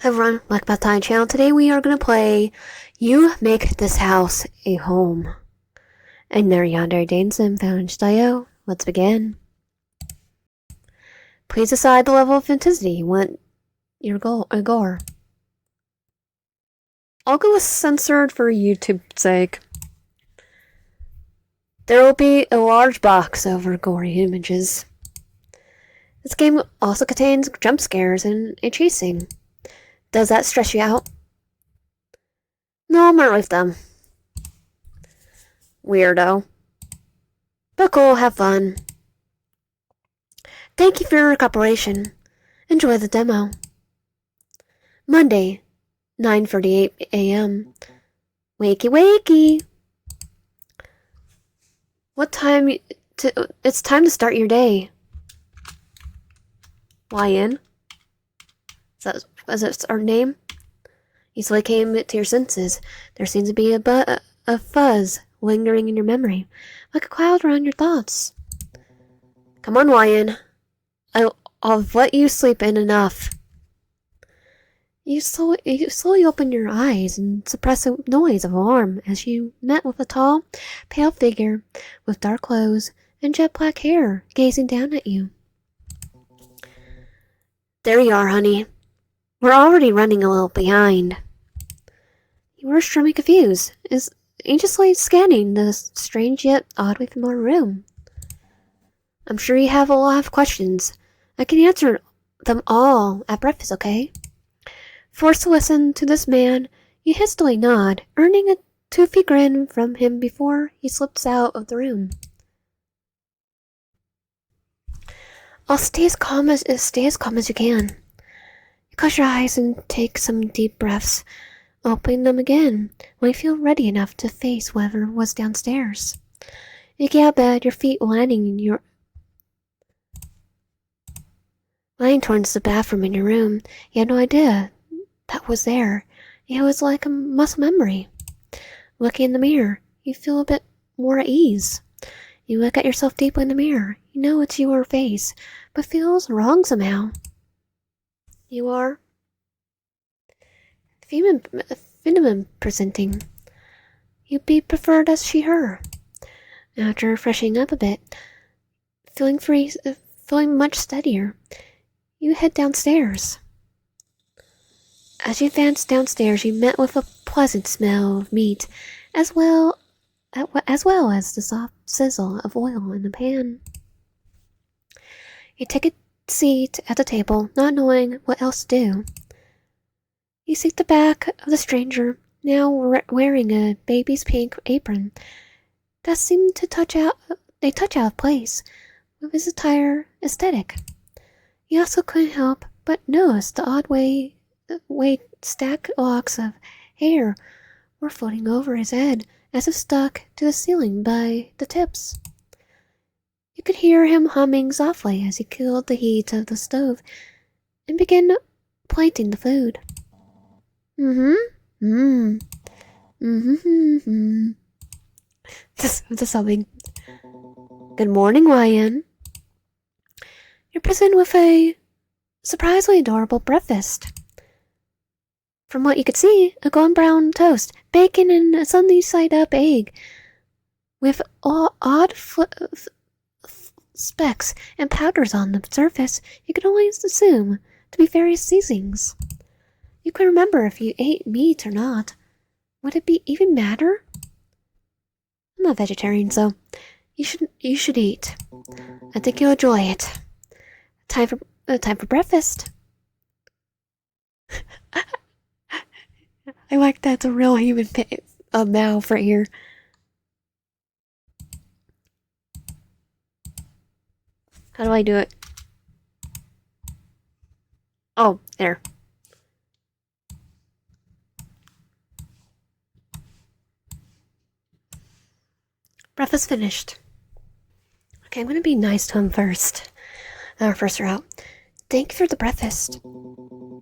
Hi everyone, welcome back to my channel. Today we are going to play You Make This House a Home. And there Yandere Daneson found Let's begin. Please decide the level of intensity you want your gore. I'll go with censored for YouTube's sake. There will be a large box over gory images. This game also contains jump scares and a chasing. Does that stress you out? No, I'm not with them. Weirdo. But cool, have fun. Thank you for your cooperation. Enjoy the demo. Monday, 9:38 a.m. Wakey wakey! It's time to start your day. Lion. Is that our name? You slowly came to your senses. There seems to be a fuzz lingering in your memory, like a cloud around your thoughts. Come on, Lion. I'll let you sleep in enough. You slowly open your eyes and suppress a noise of alarm as you met with a tall, pale figure with dark clothes and jet black hair gazing down at you. There you are, honey. We're already running a little behind. You were extremely confused, anxiously scanning the strange yet oddly familiar room. I'm sure you have a lot of questions. I can answer them all at breakfast, okay? Forced to listen to this man, you hastily nod, earning a toothy grin from him before he slips out of the room. I'll stay as calm as you can. You close your eyes and take some deep breaths, opening them again when you feel ready enough to face whatever was downstairs. You get out of bed, your feet landing towards the bathroom in your room. You had no idea that was there. It was like a muscle memory. Looking in the mirror, you feel a bit more at ease. You look at yourself deeply in the mirror. You know it's your face, but feels wrong somehow. You are feminine presenting. You'd be preferred as she, her. After freshening up a bit, feeling much steadier, you head downstairs. As you advanced downstairs, you met with a pleasant smell of meat, as well as the soft sizzle of oil in the pan. You take a seat at the table, not knowing what else to do. You see the back of the stranger, now wearing a baby's pink apron, that seemed to touch out of place with his entire aesthetic. You also couldn't help but notice the odd way stacked locks of hair were floating over his head as if stuck to the ceiling by the tips. You could hear him humming softly as he cooled the heat of the stove and began plating the food. The sobbing. Good morning, Ryan. You're presented with a surprisingly adorable breakfast. From what you could see, a golden brown toast, bacon, and a sunny side-up egg with odd specks and powders on the surface you could always assume to be various seasonings. You could remember if you ate meat or not. Would it even matter? I'm not vegetarian, so you should eat. I think you'll enjoy it. Time for breakfast. I like that's a real human mouth right here. How do I do it? Oh, there. Breakfast finished. Okay, I'm gonna be nice to him first. First route. Thank you for the breakfast.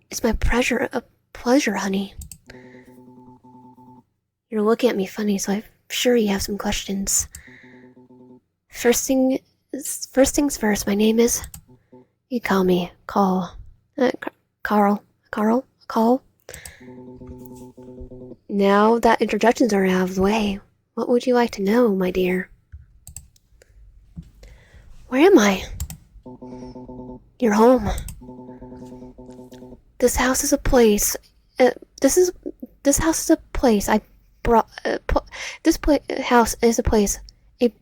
It's my pleasure, honey. You're looking at me funny, so I'm sure you have some questions. First things first, my name is... You call me Khol. Carl. Khol. Now that introductions are out of the way, what would you like to know, my dear? Where am I? You're home. This house is a place. This house is a place I brought. House is a place I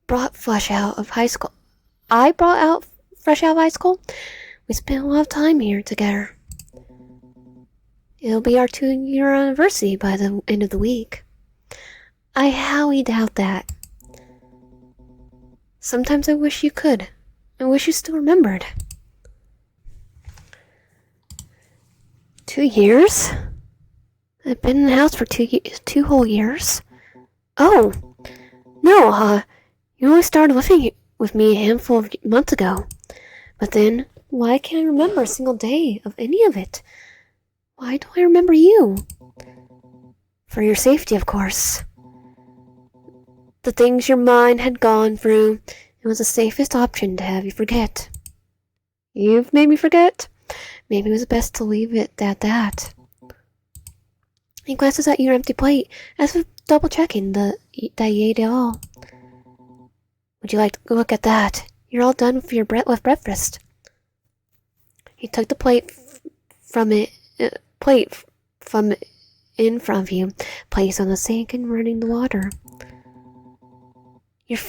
brought fresh out of high school. I brought out fresh out of high school. We spent a lot of time here together. It'll be our 2-year anniversary by the end of the week. I highly doubt that. Sometimes I wish you could. I wish you still remembered. 2 years? I've been in the house for 2 whole years. Oh, no, you only started living with me a handful of months ago. But then, why can't I remember a single day of any of it? Why do I remember you? For your safety, of course. The things your mind had gone through, it was the safest option to have you forget. You've made me forget? Maybe it was best to leave it at that. He glances at your empty plate, as if double-checking that you ate it all. Would you like to look at that? You're all done with your breakfast. He took the plate from in front of you, placed on the sink and running the water. You're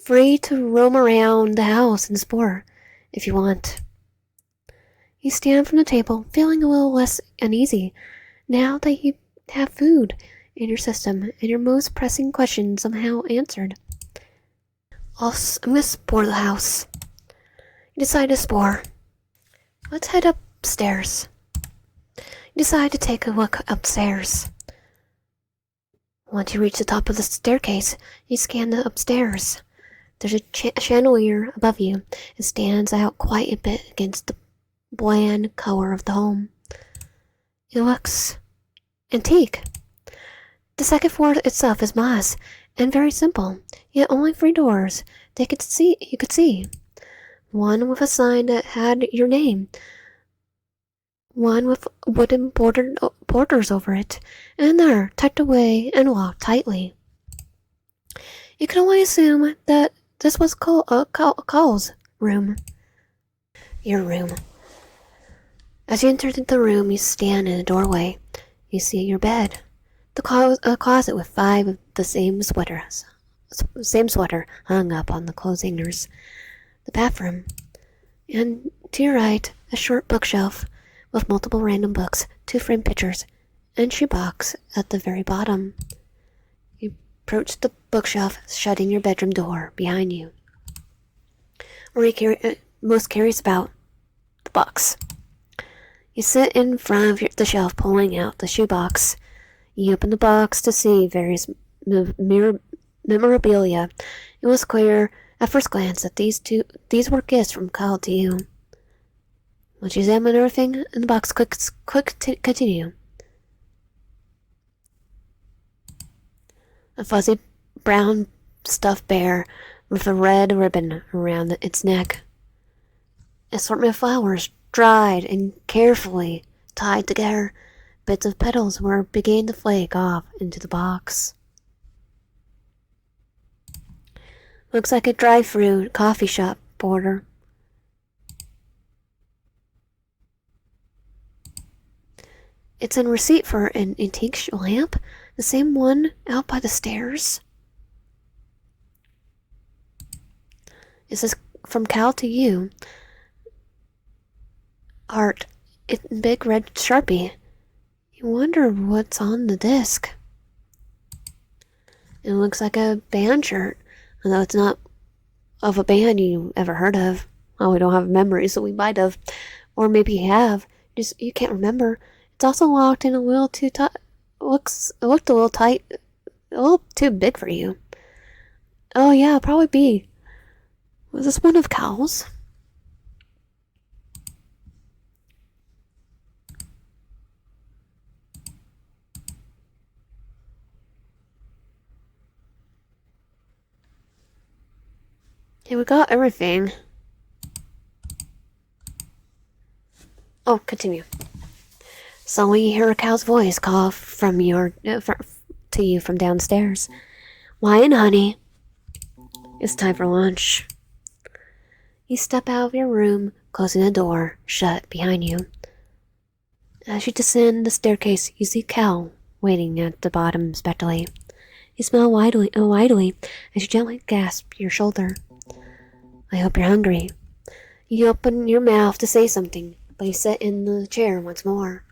free to roam around the house and explore, if you want. You stand from the table, feeling a little less uneasy, now that you have food in your system and your most pressing questions somehow answered. I'm gonna explore the house. You decide to explore. Let's head upstairs. You decide to take a look upstairs. Once you reach the top of the staircase, you scan the upstairs. There's a chandelier above you. It stands out quite a bit against the bland color of the home. It looks antique. The second floor itself is modest and very simple, yet only 3 doors you could see. One with a sign that had your name, one with wooden borders over it, and another tucked away and locked tightly. You can only assume that this was Khol's room. Your room. As you enter the room, you stand in the doorway. You see your bed. A closet with 5 of the same sweater hung up on the clothes hangers. The bathroom. And to your right, a short bookshelf with multiple random books, 2 framed pictures, and shoebox at the very bottom. You approach the bookshelf, shutting your bedroom door behind you. What are you most curious about? The box. You sit in front of the shelf, pulling out the shoebox. You open the box to see various memorabilia. It was clear at first glance that these were gifts from Khol to you. Once you examine everything in the box, continue. A fuzzy brown stuffed bear with a red ribbon around its neck. Assortment of flowers, dried and carefully tied together. Bits of petals were beginning to flake off into the box. Looks like a drive-through coffee shop border. It's a receipt for an antique lamp, the same one out by the stairs. It says from Khol to you. Art in big red Sharpie. You wonder what's on the disc. It looks like a band shirt, although it's not of a band you ever heard of. Well, we don't have memories, so we might have. Or maybe you have. Just you can't remember. It's also locked in a little too tight. It looked a little tight. A little too big for you. Oh yeah, probably be. Was this one of Khol's? Okay, we got everything. Oh, continue. Suddenly you hear a cow's voice call to you from downstairs. Why in, honey? It's time for lunch. You step out of your room, closing the door shut behind you. As you descend the staircase, you see Khol waiting at the bottom spectacly. You smile widely as you gently grasp your shoulder. I hope you're hungry. You open your mouth to say something, but you sit in the chair once more.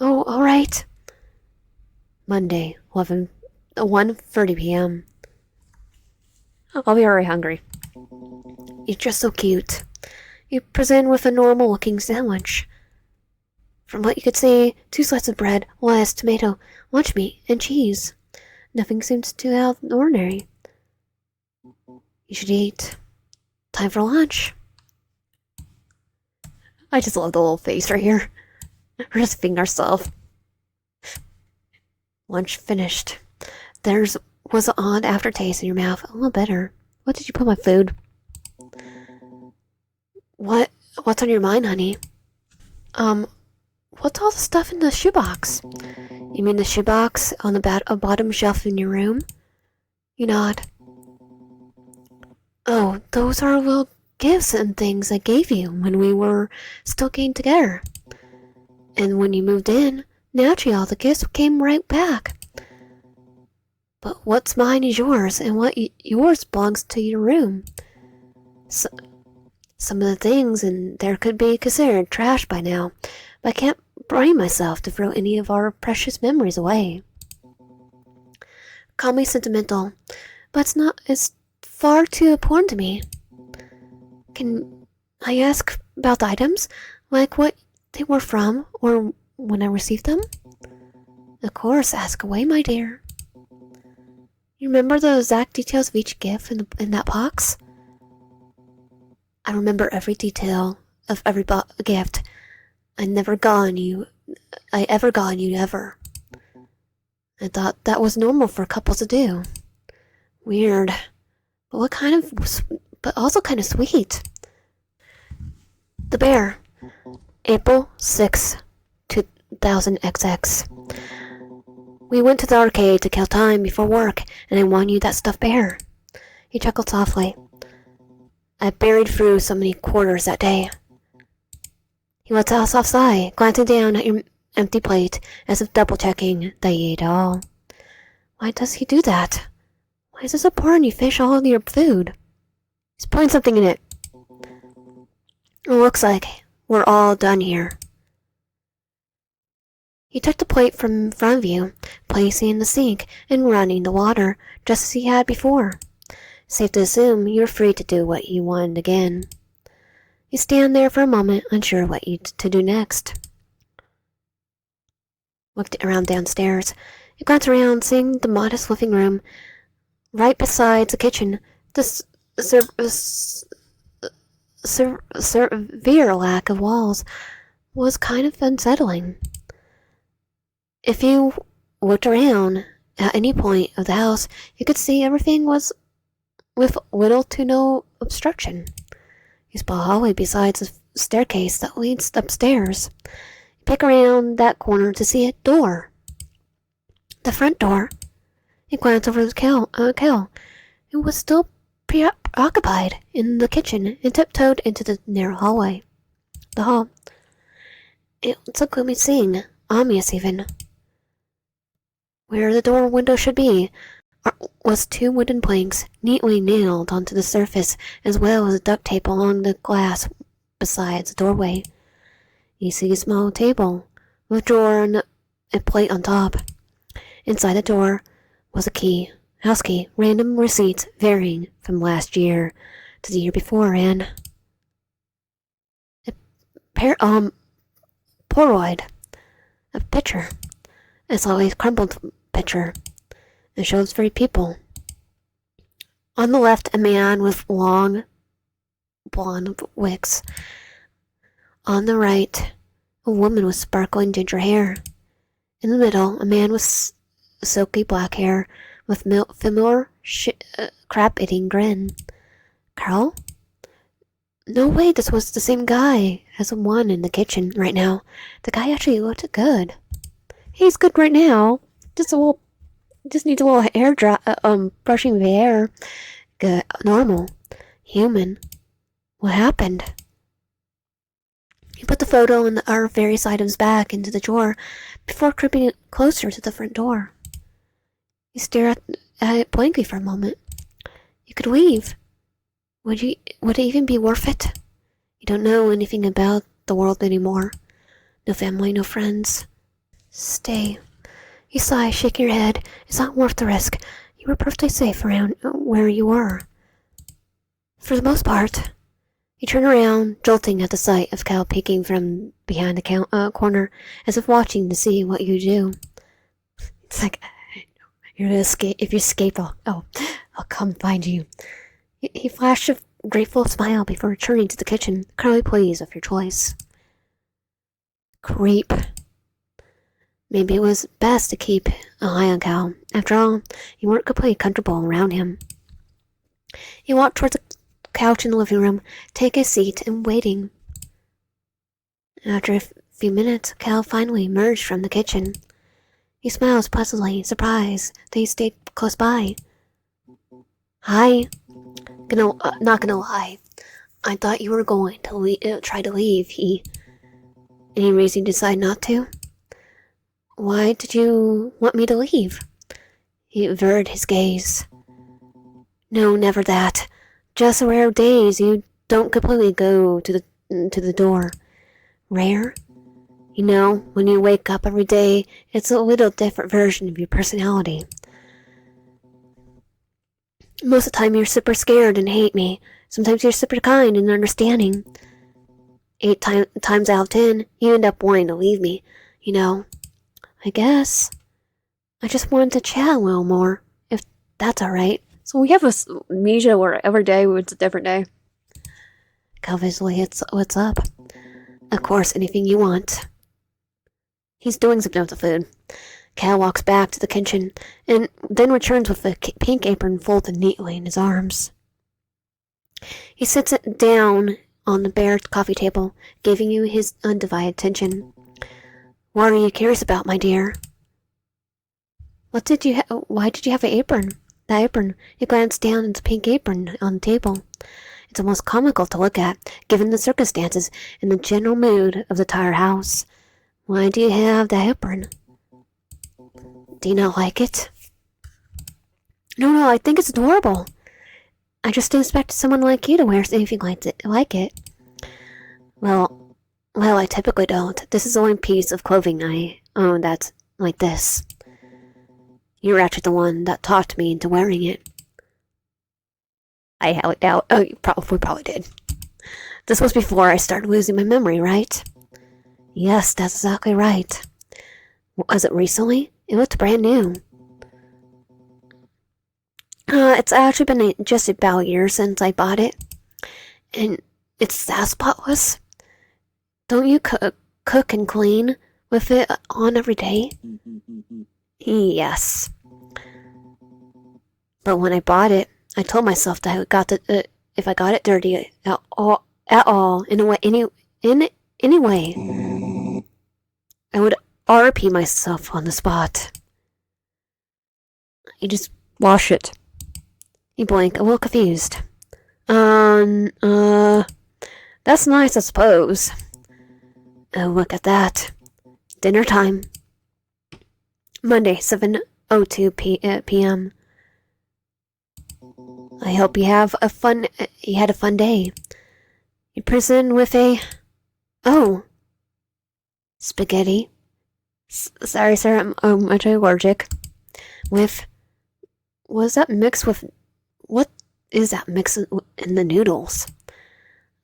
Oh, all right. Monday, 1:30 p.m. I'll be very hungry. You're just so cute. You present with a normal-looking sandwich. From what you could see, 2 slices of bread, lettuce, tomato, lunch meat, and cheese. Nothing seems too out of the ordinary. You should eat. Time for lunch. I just love the little face right here. We're just feeding ourselves. Lunch finished. There was an odd aftertaste in your mouth, a little bitter. What did you put in my food? What's on your mind, honey? What's all the stuff in the shoebox? You mean the shoebox on the bottom shelf in your room? You nod. Oh, those are little gifts and things I gave you when we were still getting together. And when you moved in, naturally all the gifts came right back. But what's mine is yours, and yours belongs to your room. Some of the things in there could be considered trash by now, but I can't bring myself to throw any of our precious memories away. Call me sentimental, but it's far too important to me. Can I ask about the items? Like what they were from, or when I received them? Of course, ask away, my dear. You remember the exact details of each gift in that box? I remember every detail of every gift. I ever gotten you ever. I thought that was normal for couples to do. Weird. But also kind of sweet. The Bear. April 6, 2000XX. We went to the arcade to kill time before work, and I won you that stuffed bear. He chuckled softly. I buried through so many quarters that day. He let out a soft sigh, glancing down at your empty plate, as if double-checking that you ate it all. Why does he do that? Why is it so important you finish all of your food? He's putting something in it. It looks like we're all done here. He took the plate from in front of you, placing it in the sink and running the water, just as he had before. Safe to assume you're free to do what you wanted again. You stand there for a moment, unsure what to do next. Looked around downstairs. You glance around, seeing the modest living room. Right beside the kitchen, the severe lack of walls was kind of unsettling. If you looked around at any point of the house, you could see everything was with little to no obstruction. You spot a hallway besides the staircase that leads upstairs. You pick around that corner to see a door. The front door. You glance over to Khol. It was still preoccupied in the kitchen and tiptoed into the narrow hallway. The hall. It's a gloomy scene, ominous even. Where the door window should be was 2 wooden planks neatly nailed onto the surface, as well as duct tape along the glass beside the doorway. You see a small table with a drawer and a plate on top. Inside the door was a house key, random receipts varying from last year to the year before, and a Polaroid, a picture. It's always crumpled picture. It shows 3 people. On the left, a man with long, blonde wigs. On the right, a woman with sparkling ginger hair. In the middle, a man with silky black hair with familiar crap-eating grin. Khol? No way, this was the same guy as the one in the kitchen right now. The guy actually looked good. He's good right now. Just needs a little hair brushing the hair. Good, normal, human. What happened? He put the photo and our various items back into the drawer before creeping closer to the front door. He stared at it blankly for a moment. You could leave. Would it even be worth it? You don't know anything about the world anymore. No family, no friends. Stay. You sigh, shaking your head. It's not worth the risk. You were perfectly safe around where you were. For the most part. You turn around, jolting at the sight of Cal peeking from behind the corner, as if watching to see what you do. It's like, you're gonna escape. If you escape, I'll come find you. He flashed a grateful smile before returning to the kitchen, clearly pleased with your choice. Creep. Maybe it was best to keep an eye on Cal. After all, you weren't completely comfortable around him. He walked towards the couch in the living room, taking a seat and waiting. After a few minutes, Cal finally emerged from the kitchen. He smiled pleasantly, surprised that he stayed close by. Hi. Not gonna lie. I thought you were going to try to leave. Any reason you decide not to? Why did you want me to leave? He averted his gaze. No, never that. Just rare days you don't completely go to the door. Rare? You know, when you wake up every day, it's a little different version of your personality. Most of the time you're super scared and hate me. Sometimes you're super kind and understanding. 8 times out of 10, you end up wanting to leave me. You know, I guess. I just wanted to chat a little more, if that's alright. So we have Amnesia where every day it's a different day. Cal visually hits what's up. Of course, anything you want. He's doing something with the food. Cal walks back to the kitchen and then returns with the pink apron folded neatly in his arms. He sits it down on the bare coffee table, giving you his undivided attention. What are you curious about, my dear? Why did you have an apron? The apron. He glanced down at the pink apron on the table. It's almost comical to look at, given the circumstances and the general mood of the entire house. Why do you have the apron? Do you not like it? No, I think it's adorable. I just didn't expect someone like you to wear anything like it. Well, I typically don't. This is the only piece of clothing I own that's like this. You're actually the one that talked me into wearing it. I highly doubt. Oh, we probably did. This was before I started losing my memory, right? Yes, that's exactly right. Was it recently? It looked brand new. It's actually been just about a year since I bought it. And it's that spotless. Don't you cook and clean with it on every day? Yes. But when I bought it, I told myself that if I got it dirty at all in a way, any way, I would RP myself on the spot. You just wash it. You blink, a little confused. That's nice, I suppose. Oh, look at that. Dinner time. Monday, 7:02 p.m. I hope you had a fun day. You prison with oh, spaghetti. Sorry, sir, I'm actually allergic. Was that mixed with, what is that mixed in the noodles?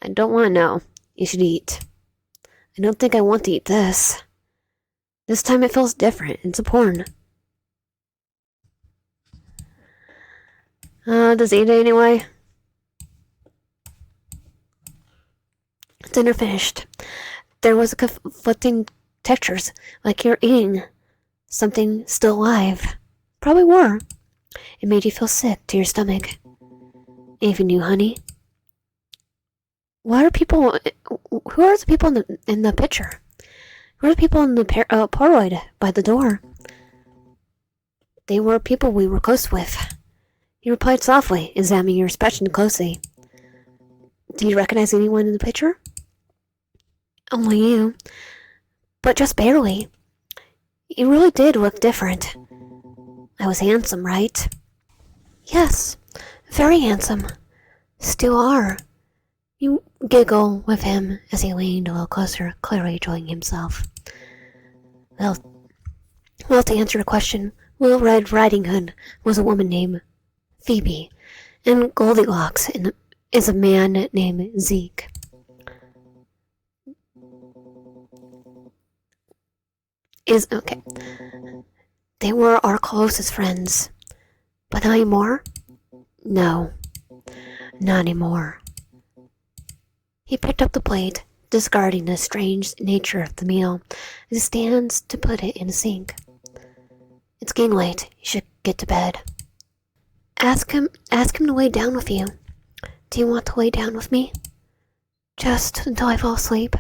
I don't want to know. You should eat. I don't think I want to eat this. This time it feels different. It's a porn. Does he eat it anyway? Dinner finished. There was a conflicting textures, like you're eating something still alive. Probably were. It made you feel sick to your stomach. Anything new, honey? What are people? Who are the people in the picture? Who are the people in the Polaroid by the door? They were people we were close with. He replied softly, examining your expression closely. Do you recognize anyone in the picture? Only you, but just barely. You really did look different. I was handsome, right? Yes, very handsome. Still are. You giggle with him as he leaned a little closer, clearly enjoying himself. Well, to answer the question, Little Red Riding Hood was a woman named Phoebe, and Goldilocks is a man named Zeke. Okay. They were our closest friends. But not anymore? No, not anymore. He picked up the plate, discarding the strange nature of the meal, as he stands to put it in the sink. It's getting late. You should get to bed. Ask him to lay down with you. Do you want to lay down with me? Just until I fall asleep?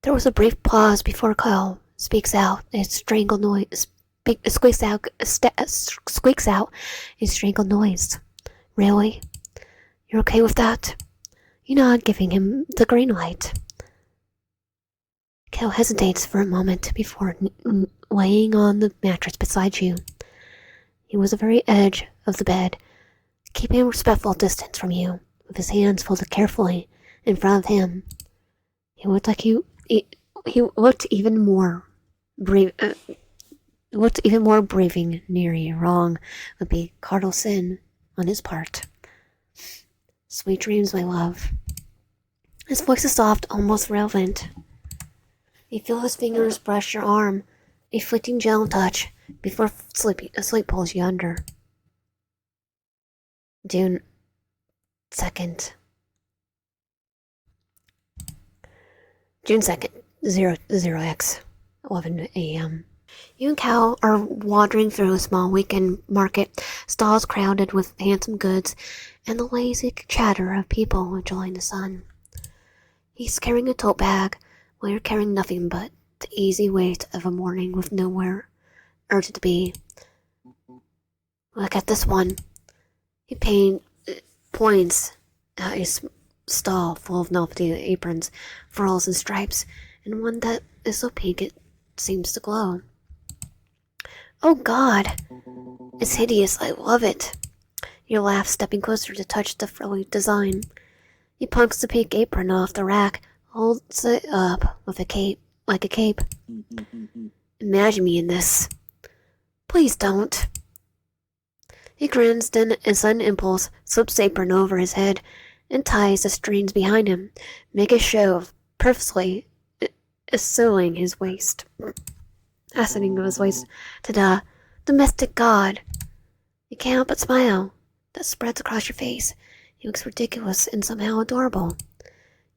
There was a brief pause before Khol speaks out a strangled noise. Squeaks out a strangled noise. Really? You're okay with that? You nod, giving him the green light. Khol hesitates for a moment before laying on the mattress beside you. He was at the very edge of the bed, keeping a respectful distance from you, with his hands folded carefully in front of him. He looked like he looked even more brave. Breathing near you. Wrong would be cardinal sin on his part. Sweet dreams, my love. His voice is soft, almost relevant. You feel his fingers brush your arm, a fleeting gentle touch before sleep pulls you under. June 2nd. June 2nd, 00X, 11 a.m. You and Cal are wandering through a small weekend market, stalls crowded with handsome goods, and the lazy chatter of people enjoying the sun. He's carrying a tote bag, while you're carrying nothing but the easy weight of a morning with nowhere urgent to be. Look at this one. He points at a stall full of novelty aprons, frills, and stripes, and one that is so pink it seems to glow. Oh God! It's hideous, I love it. You laugh, stepping closer to touch the frilly design. He punks the pink apron off the rack, holds it up with like a cape. Imagine me in this. Please don't. He grins, then a sudden impulse slips the apron over his head and ties the strings behind him, make a show of purposely assailing his waist. Fastening of his waist to the domestic god. You can't help but smile. That spreads across your face. He looks ridiculous and somehow adorable.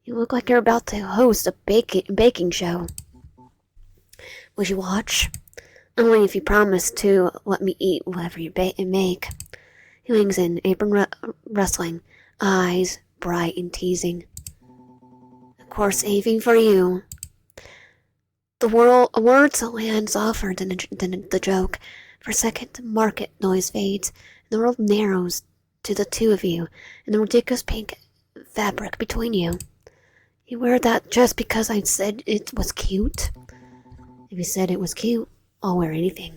You look like you're about to host a baking show. Would you watch? Only if you promise to let me eat whatever you make. He leans in, apron rustling, eyes bright and teasing. Of course, anything for you. The words land softer than the joke. For a second, the market noise fades, and the world narrows to the two of you and the ridiculous pink fabric between you. You wear that just because I said it was cute? If you said it was cute, I'll wear anything.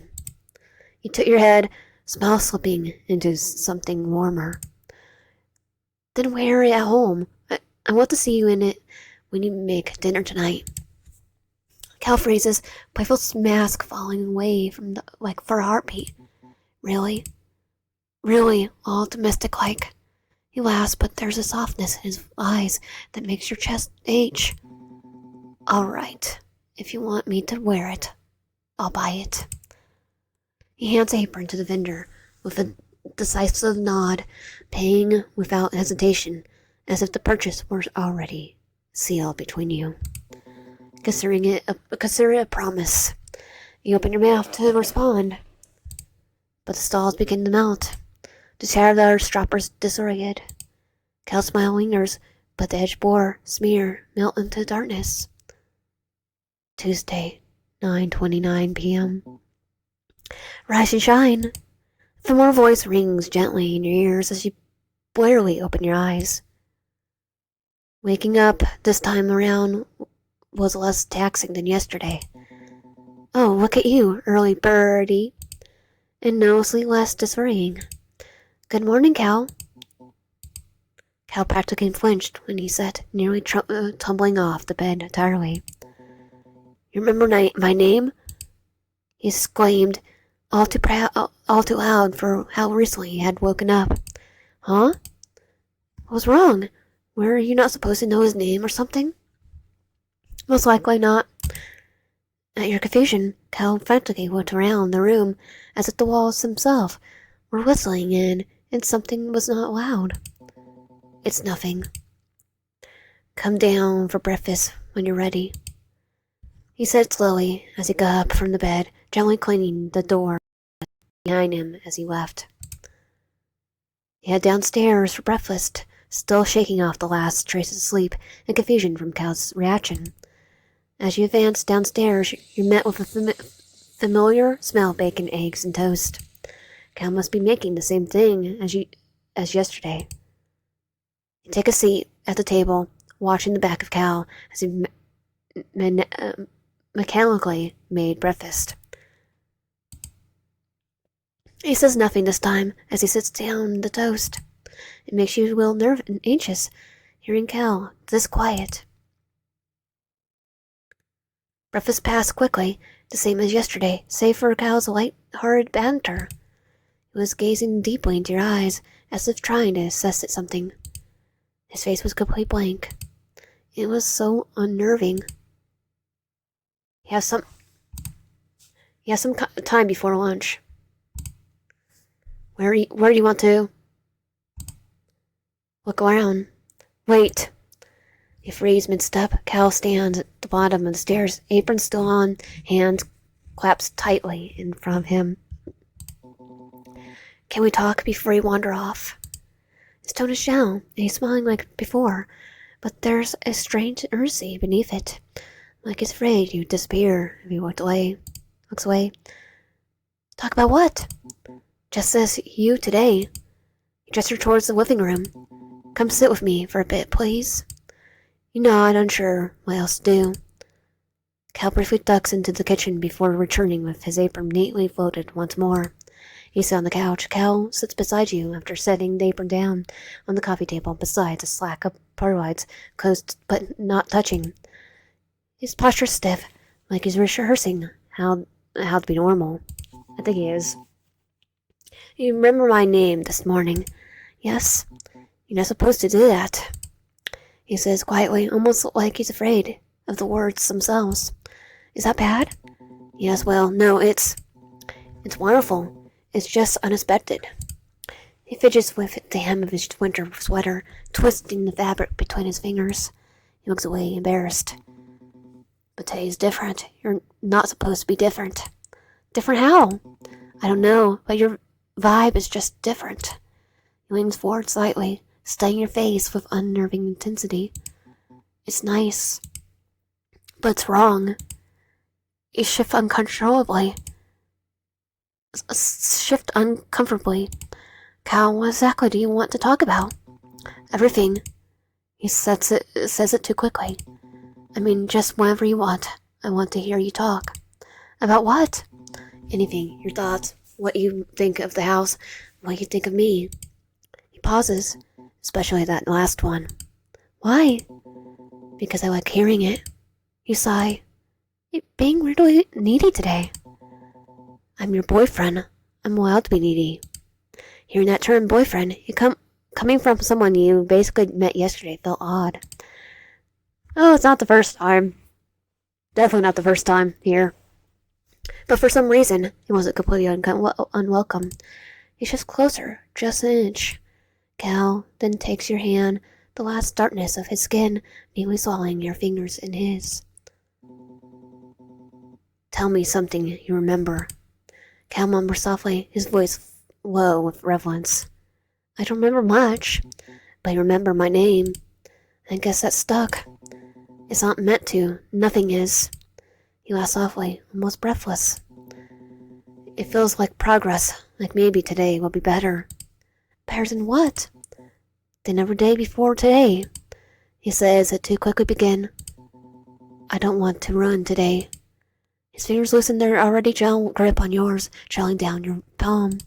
You tilt your head, smile slipping into something warmer. Then wear it at home. I want to see you in it when you make dinner tonight. Cal freezes, playful mask falling away from for a heartbeat. Really? Really, all domestic-like. He laughs, but there's a softness in his eyes that makes your chest ache. All right, if you want me to wear it, I'll buy it. He hands the apron to the vendor with a decisive nod, paying without hesitation, as if the purchase were already sealed between you. Consider it a promise. You open your mouth to respond, but the stalls begin to melt. The chair of the other strappers disoriented. Cal's smile lingers, but the edge bore, smear, melt into darkness. Tuesday, 9:29 p.m. Rise and shine. A familiar voice rings gently in your ears as you blurrily open your eyes. Waking up this time around was less taxing than yesterday. Oh, look at you, early birdie. And noticeably less disorienting. Good morning, Cal. Cal practically flinched when he sat, nearly tumbling off the bed entirely. You remember my name? He exclaimed, all too loud for how recently he had woken up. Huh? What was wrong? Were you not supposed to know his name or something? Most likely not. At your confusion, Cal frantically looked around the room as if the walls themselves were whistling in and something was not loud. It's nothing. Come down for breakfast when you're ready, he said slowly as he got up from the bed, gently closing the door behind him as he left. He headed downstairs for breakfast, still shaking off the last traces of sleep and confusion from Cal's reaction. As you advanced downstairs, you're met with a familiar smell of bacon, eggs, and toast. Cal must be making the same thing as yesterday. You take a seat at the table, watching the back of Cal as he mechanically made breakfast. He says nothing this time as he sits down the toast. It makes you a little nervous and anxious, hearing Cal this quiet. Breakfast passed quickly, the same as yesterday, save for Cal's light-hearted banter. He was gazing deeply into your eyes, as if trying to assess something. His face was completely blank. It was so unnerving. You have some time before lunch. Where do you want to? Look around. Wait. He frees mid-step. Cal stands at the bottom of the stairs, apron still on, hands clasped tightly in front of him. Can we talk before you wander off? His tone is gentle, and he's smiling like before, but there's a strange urgency beneath it, like he's afraid you'd disappear if he looks away. Talk about what? Just as you today. He gestured towards the living room. Come sit with me for a bit, please. You nod, unsure what else to do. Cal briefly ducks into the kitchen before returning with his apron neatly folded once more. You sit on the couch. Cal sits beside you after setting the apron down on the coffee table beside a slack of parlides, closed but not touching. His posture stiff, like he's rehearsing how to be normal. I think he is. You remember my name this morning? Yes? You're not supposed to do that, he says quietly, almost like he's afraid of the words themselves. Is that bad? Yes, well, no, it's wonderful. It's just unexpected. He fidgets with the hem of his winter sweater, twisting the fabric between his fingers. He looks away, embarrassed. But today's different. You're not supposed to be different. Different how? I don't know, but your vibe is just different. He leans forward slightly, studying your face with unnerving intensity. It's nice, but it's wrong. You shift uncomfortably. Cal, what exactly do you want to talk about? Everything. He says it too quickly. I mean, just whenever you want. I want to hear you talk. About what? Anything. Your thoughts. What you think of the house. What you think of me. He pauses. Especially that last one. Why? Because I like hearing it. You sigh. You're being really needy today. I'm your boyfriend. I'm allowed to be needy. Hearing that term, boyfriend, coming from someone you basically met yesterday felt odd. Oh, it's not the first time. Definitely not the first time here. But for some reason, he wasn't completely unwelcome. He shifts closer, just an inch. Cal then takes your hand, the last darkness of his skin, neatly swallowing your fingers in his. Tell me something you remember. Cal murmured softly, his voice low with reverence. I don't remember much, but I remember my name. I guess that stuck. It's not meant to. Nothing is. He laughed softly, almost breathless. It feels like progress, like maybe today will be better. Better than what? Than every day before today, he says it to quickly begin. I don't want to run today. His fingers loosen their already gel grip on yours, gelling down your palm.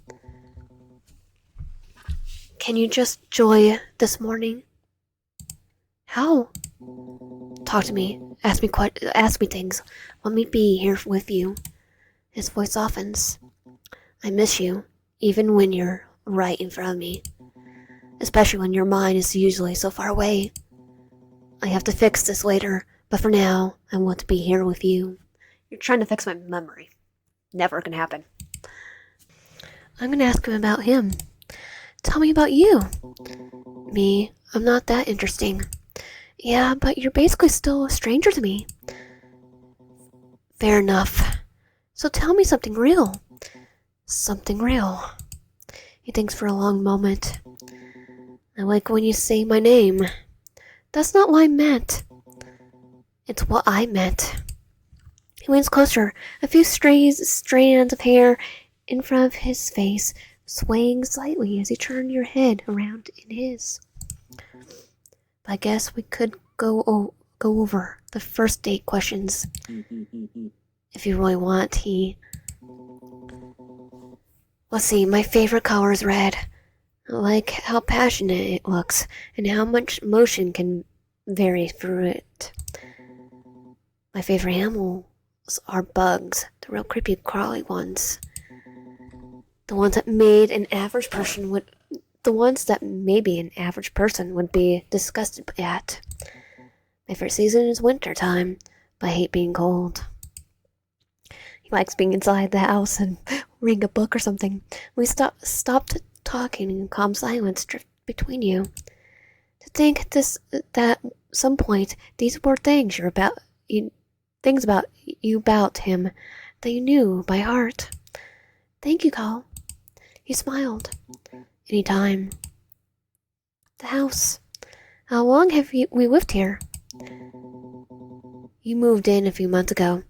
Can you just joy this morning? How? Talk to me. Ask me things. Let me be here with you. His voice softens. I miss you, even when you're right in front of me. Especially when your mind is usually so far away. I have to fix this later, but for now, I want to be here with you. You're trying to fix my memory. Never gonna happen. I'm gonna ask him about him. Tell me about you. Me, I'm not that interesting. Yeah, but you're basically still a stranger to me. Fair enough. So tell me something real. Something real. He thinks for a long moment. I like when you say my name. That's not what I meant. It's what I meant. He leans closer, a few strands of hair in front of his face, swaying slightly as he turned your head around in his. I guess we could go over the first date questions. If you really want, Let's see, my favorite color is red. I like how passionate it looks, and how much motion can vary through it. My favorite animals are bugs, the real creepy crawly ones. The ones that maybe an average person would be disgusted at. My favorite season is winter time, but I hate being cold. He likes being inside the house and reading a book or something. We stopped talking and calm silence drifted between you. To think that some point these were things about him that you knew by heart. Thank you, Khol. He smiled. Any time. The house. How long have we lived here? You moved in a few months ago.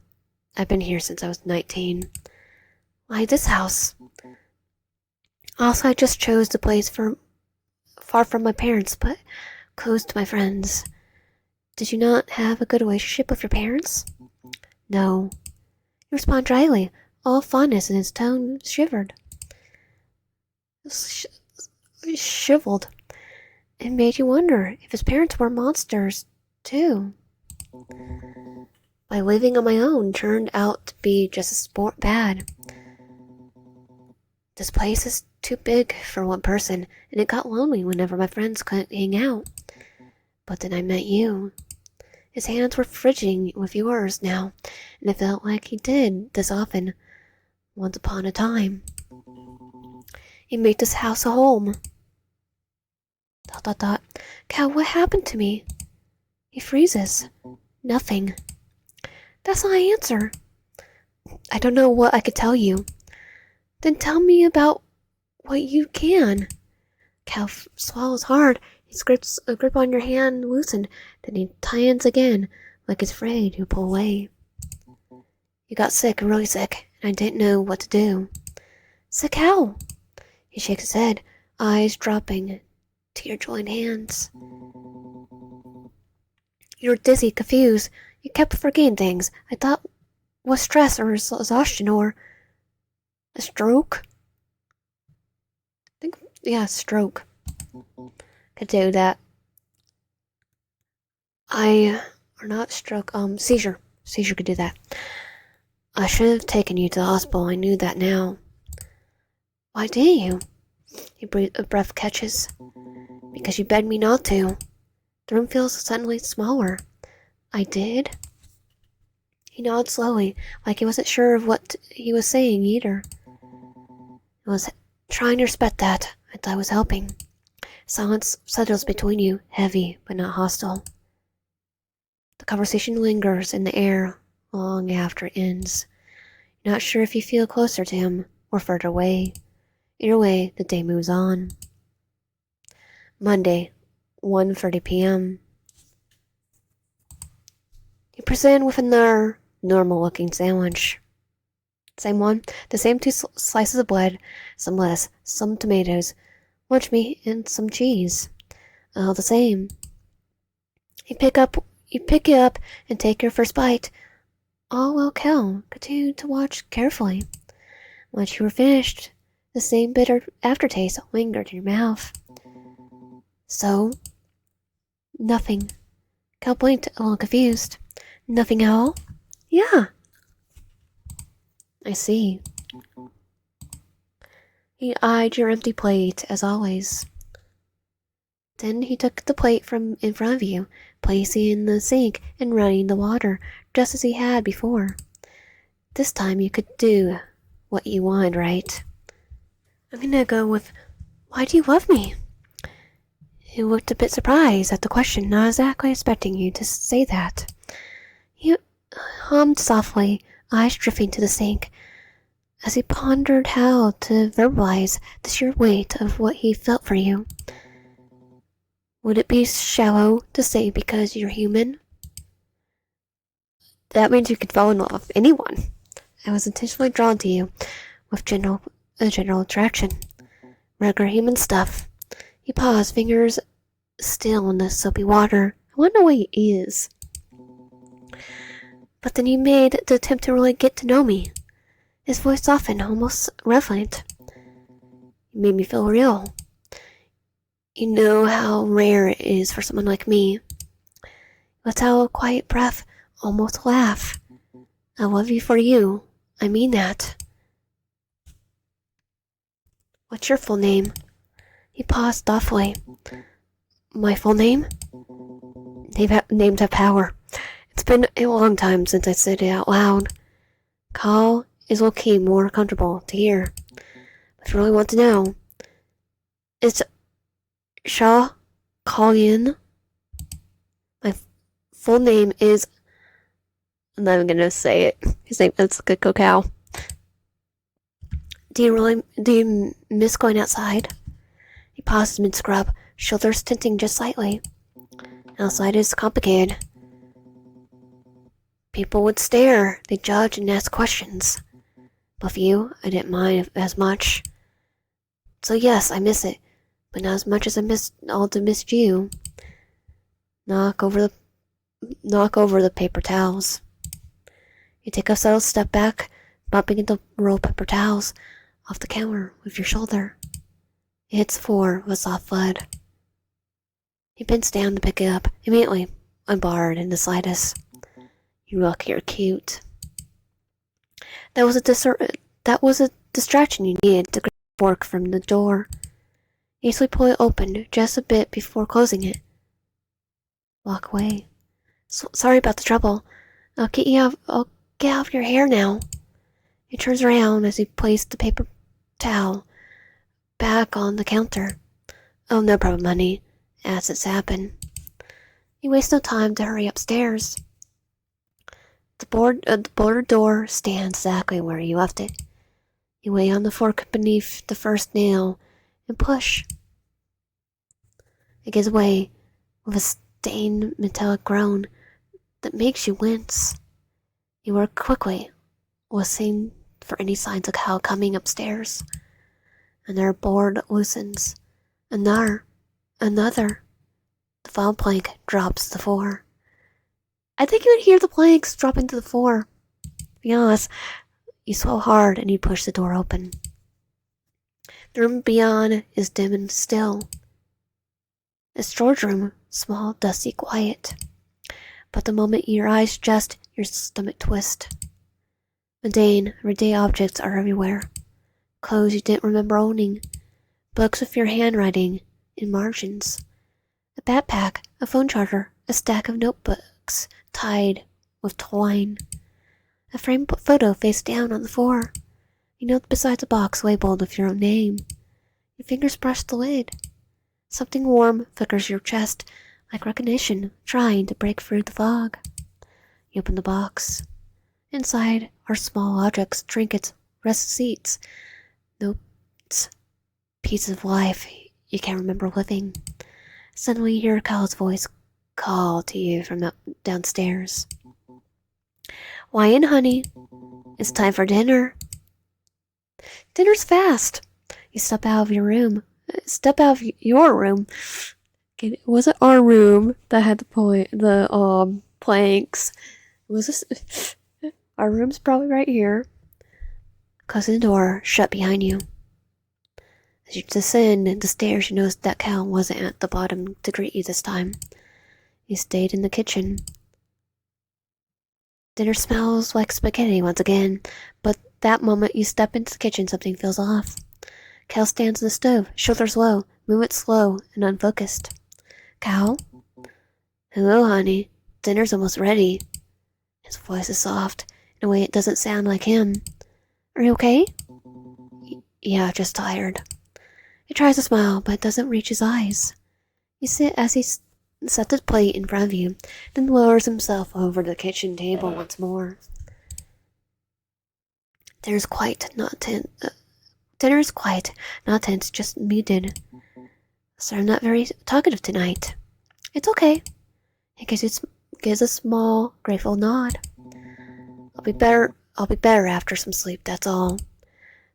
I've been here since I was 19. Why this house? Also, I just chose the place far from my parents, but close to my friends. Did you not have a good relationship with your parents? No. You respond dryly, all fondness in his tone shivered. Shiveled. It made you wonder if his parents were monsters, too. My living on my own turned out to be just as bad. This place is too big for one person, and it got lonely whenever my friends couldn't hang out. But then I met you. His hands were fidgeting with yours now, and it felt like he did this often, once upon a time. He made this house a home. ... Khol, what happened to me? He freezes. Nothing. That's not an answer. I don't know what I could tell you. Then tell me about what you can. Khol swallows hard. He grips a grip on your hand loosened, then he tightens again, like he's afraid he'll pull away. You got sick, really sick, and I didn't know what to do. Sick how? He shakes his head, eyes dropping to your joined hands. You were dizzy, confused. You kept forgetting things. I thought was stress or exhaustion or a stroke. Stroke. Could do that. Seizure. Seizure could do that. I should have taken you to the hospital. I knew that now. Why didn't you? A breath catches. Because you begged me not to. The room feels suddenly smaller. I did? He nodded slowly, like he wasn't sure of what he was saying either. I was trying to respect that. I thought I was helping. Silence settles between you, heavy but not hostile. The conversation lingers in the air long after it ends. You're not sure if you feel closer to him or further away. Either way, the day moves on. Monday, 1:30 p.m. He presents with another normal-looking sandwich. Same one, the same two slices of bread, some lettuce, some tomatoes, lunch meat, and some cheese. All the same. You pick it up and take your first bite. All while Cal continued to watch carefully. Once you were finished, the same bitter aftertaste lingered in your mouth. So, nothing. Cal blinked, a little confused. Nothing at all? Yeah. I see. He eyed your empty plate, as always. Then he took the plate from in front of you, placing it in the sink and running the water, just as he had before. This time you could do what you wanted, right? I'm gonna go with, why do you love me? He looked a bit surprised at the question, not exactly expecting you to say that. He hummed softly, eyes drifting to the sink, as he pondered how to verbalize the sheer weight of what he felt for you. Would it be shallow to say because you're human? That means you could fall in love with anyone. I was intentionally drawn to you with general attraction. Regular human stuff. He paused, fingers still in the soapy water. I wonder what he is. But then he made the attempt to really get to know me. His voice softened, almost reverent. He made me feel real. You know how rare it is for someone like me. Let's have a quiet breath, almost a laugh. I love you for you. I mean that. What's your full name? He paused thoughtfully. My full name? Names have power. It's been a long time since I said it out loud. Khol is okay, more comfortable to hear. If you really want to know, it's Shah Kalyan. My full name is... I'm not even gonna say it. His name is Good Cow. Do you miss going outside? He paused mid-scrub, shoulders tilting just slightly. Outside is complicated. People would stare, they'd judge and ask questions. But for you, I didn't mind as much. So yes, I miss it, but not as much as I missed you. Knock over the paper towels. You take a subtle step back, bumping into the roll of paper towels off the counter with your shoulder. It hits the floor with a soft thud. He bends down to pick it up, immediately unbarred in the slightest. You look, you're cute. That was a distraction you needed to grab the fork from the door. Easily pull it open just a bit before closing it. Walk away. Sorry about the trouble. I'll get out of your hair now. He turns around as he placed the paper towel back on the counter. Oh, no problem, honey. As it's happened. You waste no time to hurry upstairs. The board door stands exactly where you left it. You lay on the fork beneath the first nail and push. It gives way with a stained metallic groan that makes you wince. You work quickly, listening for any signs of Khol coming upstairs. Another board loosens. Another. The file plank drops to the floor. I think you would hear the planks dropping to the floor. To be honest, you swallow hard and you push the door open. The room beyond is dim and still. A storage room, small, dusty, quiet. But the moment your eyes adjust, your stomach twists. Mundane, everyday objects are everywhere. Clothes you didn't remember owning. Books with your handwriting in margins. A backpack, a phone charger, a stack of notebooks tied with twine. A framed photo face down on the floor. You know besides a box labeled with your own name. Your fingers brush the lid. Something warm flickers your chest, like recognition trying to break through the fog. You open the box. Inside are small objects, trinkets, receipts, notes, pieces of life you can't remember living. Suddenly you hear Khal's voice call to you from downstairs. Why in, honey? It's time for dinner. Dinner's fast. You step out of your room. Step out of your room. It wasn't our room that had the planks. It was this. Our room's probably right here. Closing the door shut behind you. As you descend the stairs, you notice that Khol wasn't at the bottom to greet you this time. He stayed in the kitchen. Dinner smells like spaghetti once again, but that moment you step into the kitchen, something feels off. Khol stands in the stove, shoulders low, movement slow and unfocused. Khol? Hello, honey. Dinner's almost ready. His voice is soft, in a way it doesn't sound like him. Are you okay? Yeah, just tired. He tries to smile, but it doesn't reach his eyes. You sit as he sets the plate in front of you, then lowers himself over the kitchen table once more. Dinner's quiet, not tense, just muted. So I'm not very talkative tonight. It's okay. He gives a small, grateful nod. I'll be better after some sleep, that's all.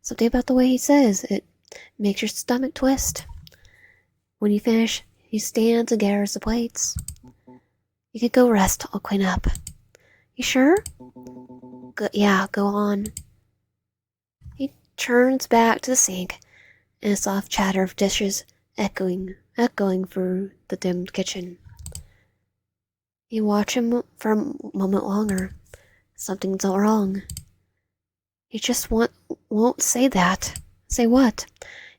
Something about the way he says it makes your stomach twist. When you finish, he stands and gathers the plates. You can go rest, I'll clean up. You sure? Yeah, go on. He turns back to the sink, and a soft chatter of dishes echoing through the dimmed kitchen. You watch him for a moment longer. Something's all wrong. He just won't say that. Say what?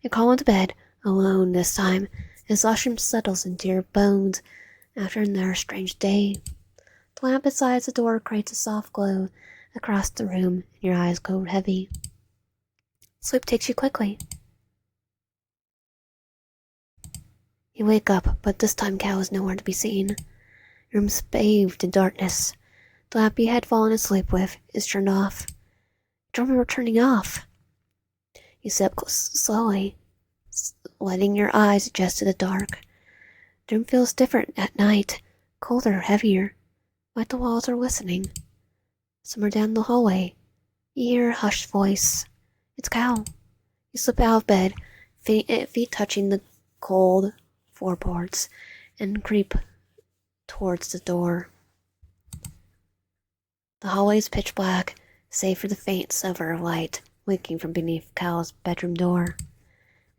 You crawl into bed, alone this time. Exhaustion settles into your bones after another strange day. The lamp beside the door creates a soft glow across the room, and your eyes go heavy. Sleep takes you quickly. You wake up, but this time Khol is nowhere to be seen. Your room's bathed in darkness. The lamp you had fallen asleep with is turned off. You don't remember turning off. You sit up slowly, letting your eyes adjust to the dark. The room feels different at night, colder, heavier, like the walls are listening. Somewhere down the hallway, you hear a hushed voice. It's Khol. You slip out of bed, feet touching the cold floorboards, and creep towards the door. The hallway is pitch black, save for the faint silver of light winking from beneath Khal's bedroom door.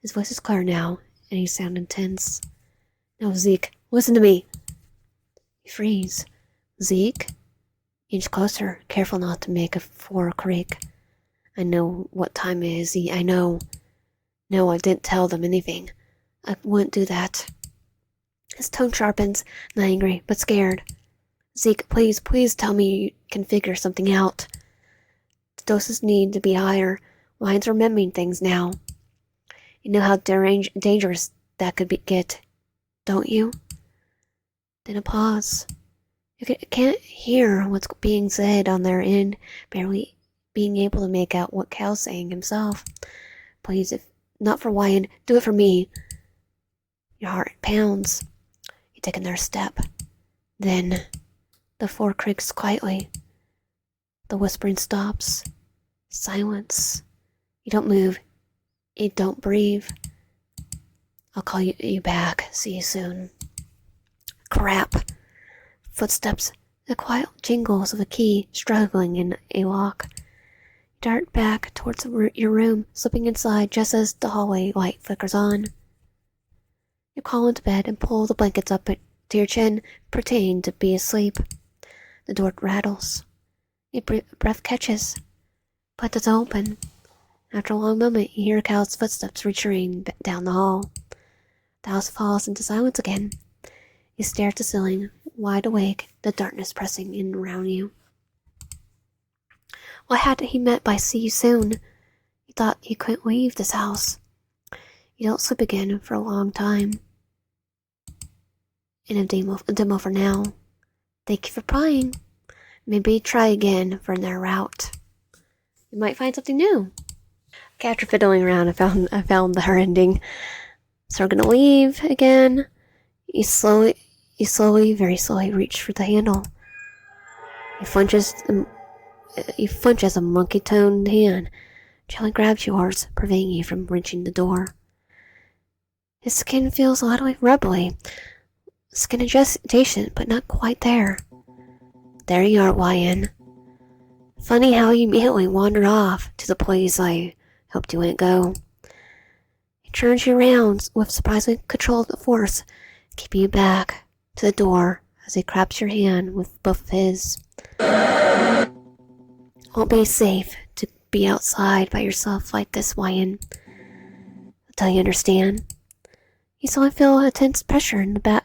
His voice is clear now, and he sounds intense. Now, Zeke, listen to me. You freeze. Zeke? Inch closer, careful not to make a floor creak. I know what time it is, I know. No, I didn't tell them anything. I wouldn't do that. His tone sharpens, not angry, but scared. Zeke, please tell me you can figure something out. The doses need to be higher. Wyan's remembering things now. You know how dangerous that could get, don't you? Then a pause. You can't hear what's being said on their end, barely being able to make out what Khal's saying himself. Please, if not for Wyan, do it for me. Your heart pounds. You take another step. Then the floor creaks quietly. The whispering stops. Silence. You don't move. You don't breathe. I'll call you back. See you soon. Crap. Footsteps. The quiet jingles of a key struggling in a lock. You dart back towards your room, slipping inside just as the hallway light flickers on. You crawl into bed and pull the blankets up to your chin, pretending to be asleep. The door rattles. Your breath catches, but doesn't open. After a long moment, you hear Khal's footsteps retreating down the hall. The house falls into silence again. You stare at the ceiling, wide awake, the darkness pressing in around you. What had he meant by see you soon? You thought you couldn't leave this house. You don't sleep again for a long time. In a demo for now. Thank you for prying. Maybe try again for another route. You might find something new. Okay, after fiddling around, I found the ending. So we're gonna leave again. You slowly, very slowly reach for the handle. He flinches as a monkey-toned hand gently grabs yours, preventing you from reaching the door. His skin feels oddly rubbly, skin adjacent, but not quite there. There you are, YN. Funny how you immediately wander off to the place I hoped you wouldn't go. He turns you around with surprisingly controlled force, keeping you back to the door as he grabs your hand with both of his. Won't be safe to be outside by yourself like this, YN. Until you understand. You suddenly feel a tense pressure in the back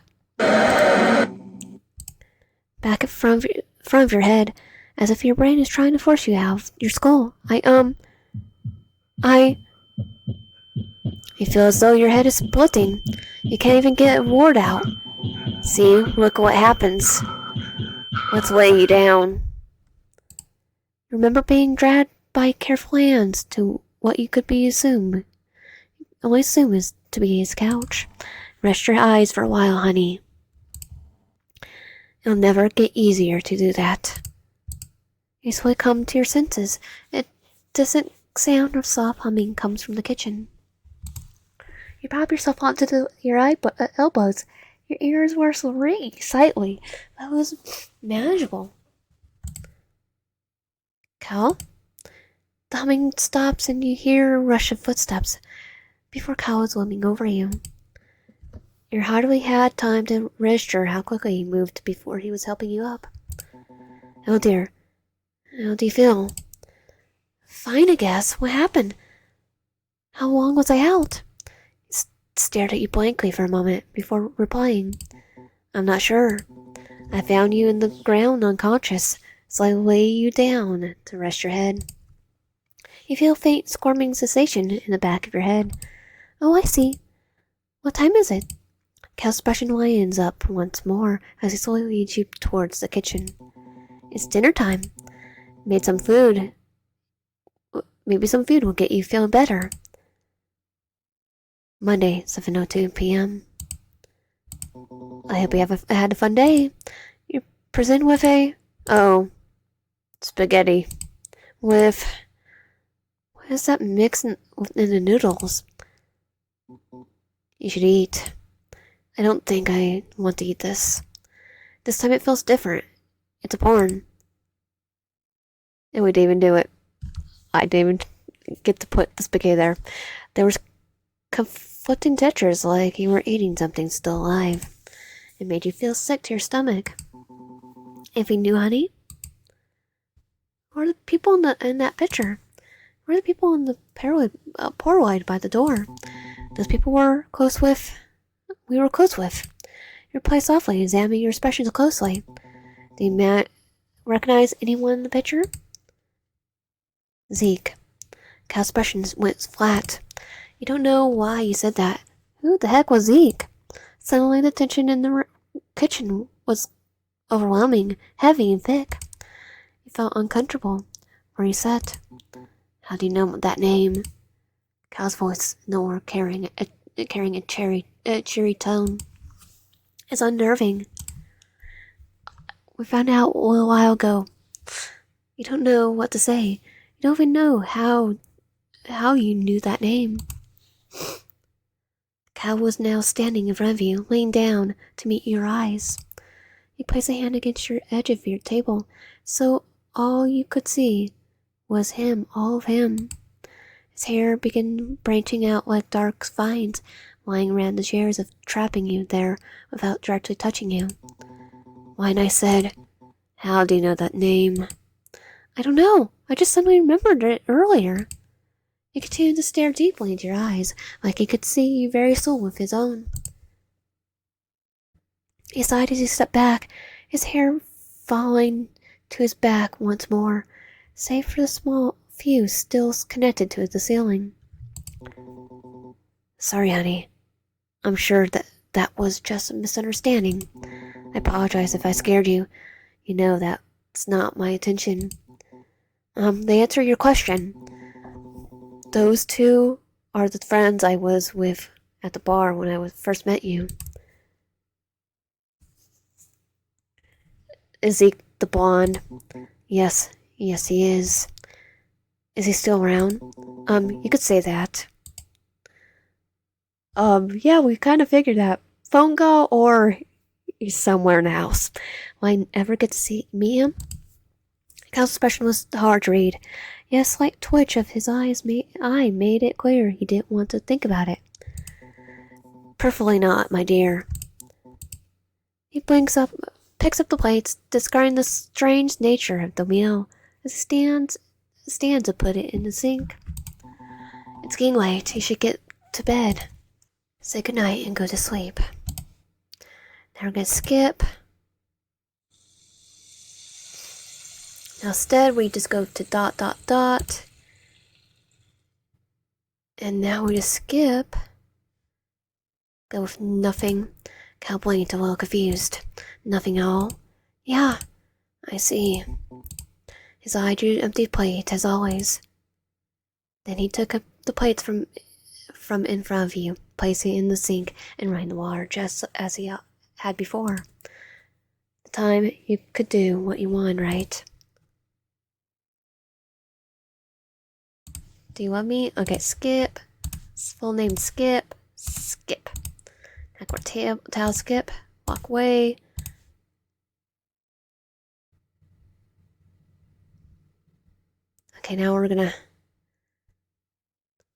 in front of your head, as if your brain is trying to force you out of your skull. You feel as though your head is splitting. You can't even get a word out. See, look what happens. Let's lay you down. Remember being dragged by careful hands to what you could only assume is to be his couch. Rest your eyes for a while, honey. It'll never get easier to do that. You slowly come to your senses. A distant sound of soft humming comes from the kitchen. You prop yourself onto your elbows. Your ears were ringing slightly, but it was manageable. Khol? The humming stops and you hear a rush of footsteps before Khol is looming over you. You hardly had time to register how quickly he moved before he was helping you up. Oh dear. How do you feel? Fine, I guess. What happened? How long was I out? He stared at you blankly for a moment before replying. I'm not sure. I found you in the ground unconscious, so I lay you down to rest your head. You feel a faint squirming sensation in the back of your head. Oh, I see. What time is it? Khal's brushing lions up once more as he slowly leads you towards the kitchen. It's dinner time. Made some food. Maybe some food will get you feeling better. Monday, 7:02 p.m. I hope you had a fun day. You're presented with spaghetti. What is that mix in the noodles? You should eat. I don't think I want to eat this. This time it feels different. It's a porn. And we didn't even do it. I didn't even get to put the spaghetti there. There was conflicting textures, like you were eating something still alive. It made you feel sick to your stomach. If you knew, honey? Where are the people in that picture? Where are the people in the Polaroid by the door? Those people we were close with. You reply softly, examining your expressions closely. Do you recognize anyone in the picture? Zeke. Khal's expression went flat. You don't know why you said that. Who the heck was Zeke? Suddenly the tension in the kitchen was overwhelming, heavy and thick. You felt uncomfortable where you sat. How do you know that name? Khal's voice, no more carrying a cheery tone. It's unnerving. We found out a little while ago. You don't know what to say. You don't even know how you knew that name. Khol was now standing in front of you, laying down to meet your eyes. He placed a hand against your edge of your table, so all you could see was him, all of him. His hair began branching out like dark vines, lying around the chairs of trapping you there without directly touching you. When I said, how do you know that name? I don't know. I just suddenly remembered it earlier. He continued to stare deeply into your eyes, like he could see your very soul with his own. He sighed as he stepped back, his hair falling to his back once more, save for the small fuse still connected to the ceiling. Sorry, honey. I'm sure that was just a misunderstanding. I apologize if I scared you. You know that's not my intention. To answer your question, those two are the friends I was with at the bar when I first met you. Zeke The blonde. Yes, yes, he is. Is he still around? You could say that. Yeah, we kind of figured that. Phone call or he's somewhere in the house. Will I ever get to meet him? Cal's expression was hard to read. Yet a slight twitch of his eye made it clear he didn't want to think about it. Perfectly not, my dear. He picks up the plates, discarding the strange nature of the meal as he stands to put it in the sink. It's getting late. He should get to bed. Say goodnight and go to sleep. Now we're gonna skip. Now instead we just go to ... And now we just skip. Go with nothing. Cal blinked a little confused. Nothing at all? Yeah, I see. His eye drew an empty plate, as always. Then he took up the plates from in front of you, placing it in the sink and running the water just as he had before. The time you could do what you want, right? Do you love me? Okay, skip. Full name skip. Skip. Backward towel skip. Walk away. Okay, now we're gonna...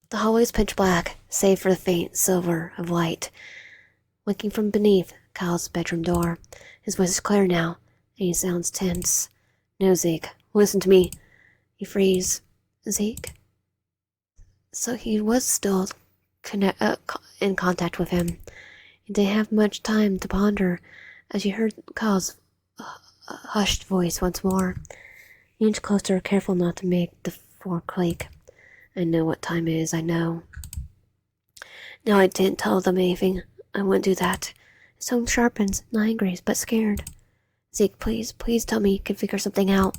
The hallway's pitch black, save for the faint silver of light winking from beneath Kyle's bedroom door. His voice is clear now, and he sounds tense. No, Zeke, listen to me. He frees. Zeke? So he was still in contact with him. He didn't have much time to ponder as he heard Kyle's hushed voice once more. He inched closer, careful not to make the floor quake. I know what time it is, I know. No, I didn't tell them anything. I wouldn't do that. His tone sharpens, not angry, but scared. Zeke, please tell me you can figure something out.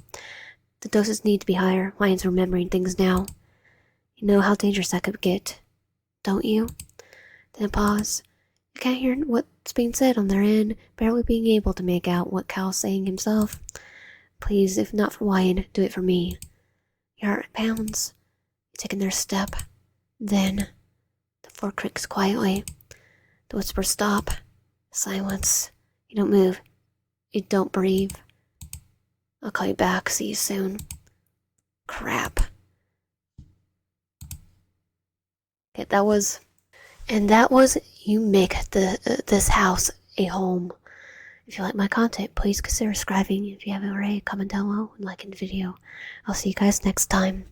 The doses need to be higher. Ryan's remembering things now. You know how dangerous that could get, don't you? Then a pause. You can't hear what's being said on their end, barely being able to make out what Cal's saying himself. Please, if not for Wyatt, do it for me. Your heart pounds. You take another step. Then, the floor creaks quietly. The whispers stop. Silence. You don't move. You don't breathe. I'll call you back. See you soon. Crap. Okay, that was you make this house a home. If you like my content, please consider subscribing. If you haven't already, comment down below and liking the video. I'll see you guys next time.